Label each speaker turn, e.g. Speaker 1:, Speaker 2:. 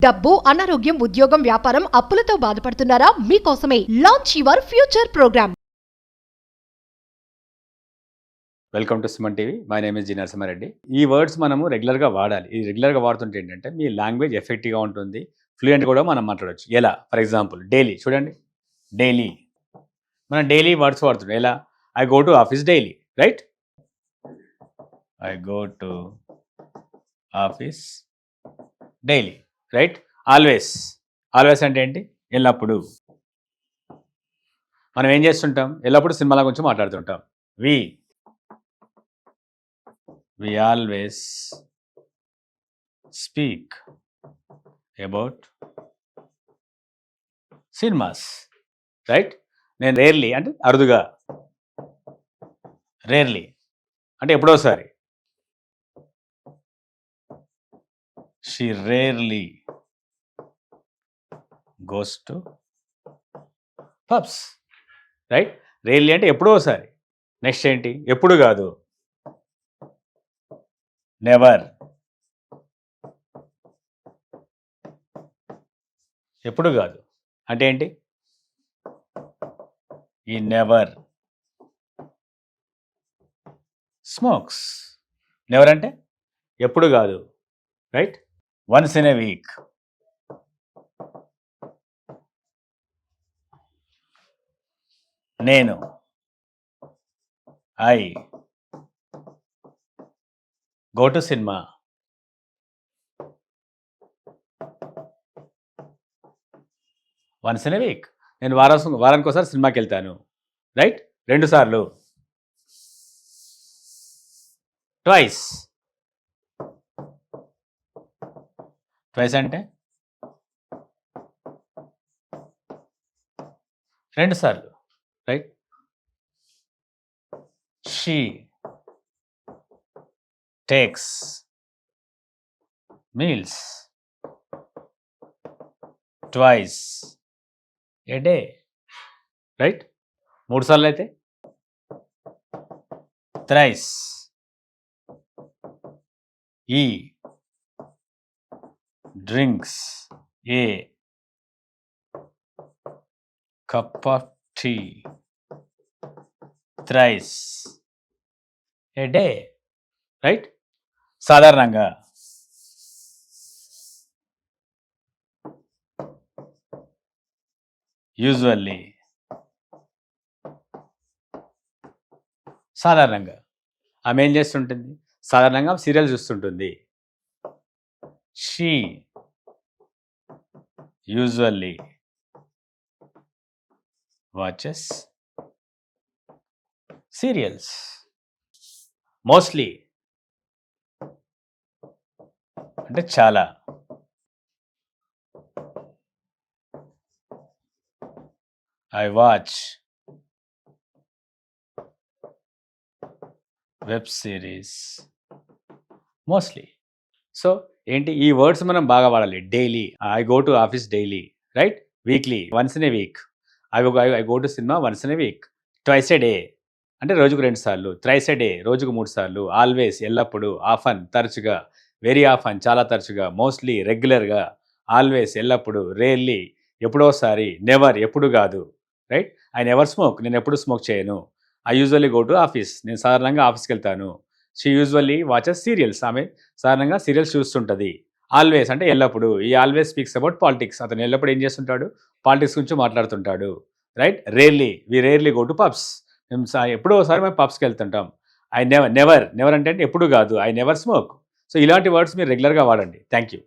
Speaker 1: డబ్బు, అనారోగ్యం, ఉద్యోగం, వ్యాపారం, అప్పులతో బాధపడుతున్నారా? మీకోసమే launch your future program.
Speaker 2: Welcome to Suman TV. My name is G Narasimhareddy. ఈ వర్డ్స్ మనము రెగ్యులర్గా వాడాలి. ఈ రెగ్యులర్గా వాడుతుంటే ఏంటంటే మీ లాంగ్వేజ్ ఎఫెక్టివ్గా ఉంటుంది, ఫ్లూయెంట్ కూడా మనం మాట్లాడవచ్చు. ఎలా? ఫర్ ఎగ్జాంపుల్ డైలీ చూడండి, డైలీ మనం డైలీ వర్డ్స్ వాడుతుంటాం. ఎలా? I go to office daily, right? I go to office daily, right? Always, always అంటే ఏంటి? ఎల్లప్పుడు. మనం ఏం చేస్తుంటాం? ఎల్లప్పుడు సినిమాల గురించి మాట్లాడుతుంటాం. We always speak about cinemas, right? నేను రేర్లీ అంటే అరుదుగా, రేర్లీ అంటే ఎప్పుడోసారి. She rarely goes to pubs, right? Rarely అంటే ఎప్పుడోసారి. నెక్స్ట్ ఏంటి? ఎప్పుడు కాదు, నెవర్. ఎప్పుడు కాదు అంటే ఏంటి? ఈ నెవర్ స్మోక్స్. నెవర్ అంటే ఎప్పుడు కాదు, right? Once in a week. నేను, I go to cinema. Once in a week. నేను వారానికి ఒకసారి సినిమాకి వెళ్తాను, రైట్? 2 సార్లు. ట్వైస్. ట్వైస్ అంటే 2 సార్లు, right? She takes meals twice a day, right? 3 సార్లు అయితే thrice. He drinks a cup of tea thrice a day, right? సాధారణంగా, యూజువల్లీ, సాధారణంగా. ఆమె ఏం చేస్తుంటుంది? సాధారణంగా సీరియల్ చూస్తుంటుంది. She usually watches serials. Mostly అంటే చాలా. I watch web series mostly. So ఏంటి? ఈ వర్డ్స్ మనం బాగా వాడాలి. Daily, I go to office daily, right? Weekly, once in a week. I go to cinema once in a week. Twice a day అంటే రోజుకు 2 సార్లు. థ్రైస్ ఏ day రోజుకు 3 సార్లు. ఆల్వేస్ ఎల్లప్పుడు. ఆఫన్ తరచుగా. వెరీ ఆఫన్ చాలా తరచుగా. మోస్ట్లీ రెగ్యులర్గా. ఆల్వేస్ ఎల్లప్పుడు. రేర్లీ ఎప్పుడోసారి. నెవర్ ఎప్పుడు కాదు, రైట్? ఐ నెవర్ స్మోక్ నేను ఎప్పుడు స్మోక్ చేయను. I usually go to office నేను సాధారణంగా ఆఫీస్కి వెళ్తాను. షీ యూజువల్లీ వాచెస్ సీరియల్స్ ఆమె సాధారణంగా సీరియల్స్ చూస్తుంటుంది. ఆల్వేస్ అంటే ఎల్లప్పుడు. ఈ ఆల్వేస్ స్పీక్స్ అబౌట్ పాలిటిక్స్. అతను ఎల్లప్పుడు ఏం చేస్తుంటాడు? పాలిటిక్స్ గురించి మాట్లాడుతుంటాడు, right? Rarely, we rarely go to pubs. మేము ఎప్పుడో ఒకసారి మేము పబ్స్కి వెళ్తుంటాం. ఐ నెవర్ అంటే ఎప్పుడు కాదు. I never smoke. సో ఇలాంటి వర్డ్స్ మీరు రెగ్యులర్గా వాడండి. Thank you.